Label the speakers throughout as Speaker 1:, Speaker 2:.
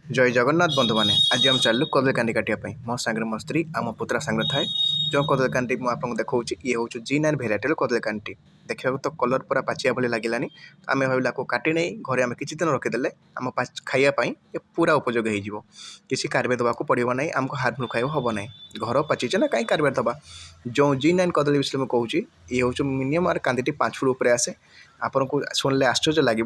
Speaker 1: जय जगन्नाथ बंधु मैंने आज हम चलू कदली कांडी काटिया मो सांगे मो स्त्री आ मो पुत्रा सांगे थाए जो कदली कांडी मुझे देखा ये हूँ G9 भेराइटर कदली कांडी देखा तो कलर पूरा पाचिया भाई लगे आम भाविला काटी नहीं घरे आम किसी दिन रखीदे आम खायापी ये पूरा उपयोगी हो किसी कार्बे देवाक पड़ो ना आमको हार्मफुल खाया हम ना घर पाचिचे ना कहीं कार्बे दबा जो G9 कदली विषय में कहूँ ये हूँ मिनिमम कांदी 5 फुट उपर आसे आपन को शुणिले आश्चर्य लगे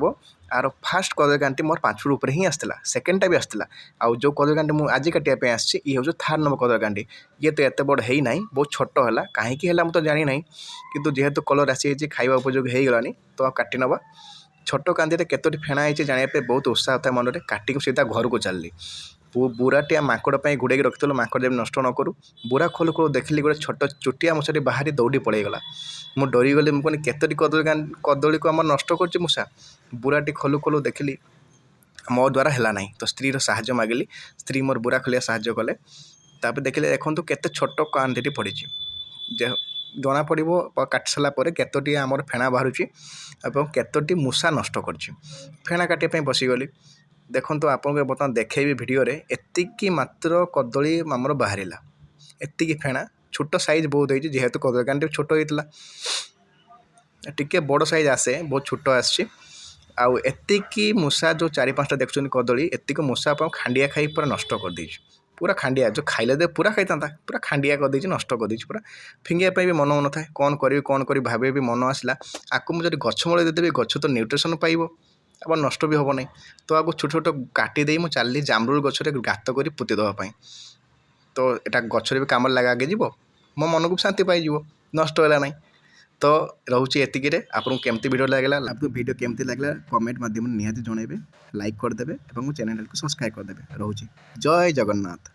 Speaker 1: आर फास्ट कदली कांडी मोर 5 फुट उपर ही आसला सेकेंडटा भी आसला आउ जो कदली कांडी मुझे आज काटिया आसी ये हूँ थार्ड नंबर कदली कांडी ये तो एत बड़ है ना बहुत छोट है कहीं मुझे जानी ना कि जेहेतु कलर आसी खाଇବା उपयोगी हो गलानी तो काटी नवा छोट कांदी केतोटी फेणा है जानापे बहुत उत्साह था मन में काटिक सीधा घर को चलली बुराटिया माकड़ घोड़े रखी माकड़ जब नष्ट न करूँ बुरा खोलु खोलु देखिली गोटे छोट चुटिया मशाटी बाहरी दौड़ी पड़ेगला मुझे डरीगली मुझे केतोटी कदली को आम नष्ट कर मूषा बुराटी खोलु खोलु देखिली मो द्वारा है ना तो स्त्री साहाय्य मागिली स्त्री मोर बुरा खोलिया साहाय्य कले तापर देखिले देखो केते छोट कांदी पड़ी जना पड़ो काटि सारापर केतोटी आमर फेणा बाहर केतोटी मूषा नष्ट कर फेणा काटिया बसीगली देखो आपको बर्तमान देखी भिडियो एतिकी मात्र कदली आमर बाहर एतिकी फेणा छोट साइज बहुत होती जेहेतु कदली कांडी छोट होता टिके बड़ साइज आसे बहुत छोट आसी आउ एतिकी मूषा जो 4-5टा देखुं कदली एतिक मूषा आप खांडिया खाई पूरा नष्ट कर देछि पूरा खांडिया जो खाइले दे पूरा खाई पूरा खांडिया कर देछि नष्ट कर देछि पूरा फिंगिया भी मन मन था कौन करी भावे भी मन आसला आपको मुझे गछ मूल देदेवी गछ तो न्यूट्रिशन पाइब अब नष्ट भी हम ना तो आपको छोट छोट काटिदे मुझे चलली जामरुल गछरे गात कर पोती देवाई तो यहाँ गचरे भी कम लगा आगे जीव मो मन को शांति पाई नष्ट है ना तो रोचे एतिक आपको केमती वीडियो लगला आपको वीडियो केमती लगला कमेंट माध्यम निहाती जनइबे लाइक करदे और चैनल को सब्सक्राइब करदे रोचे जय जगन्नाथ।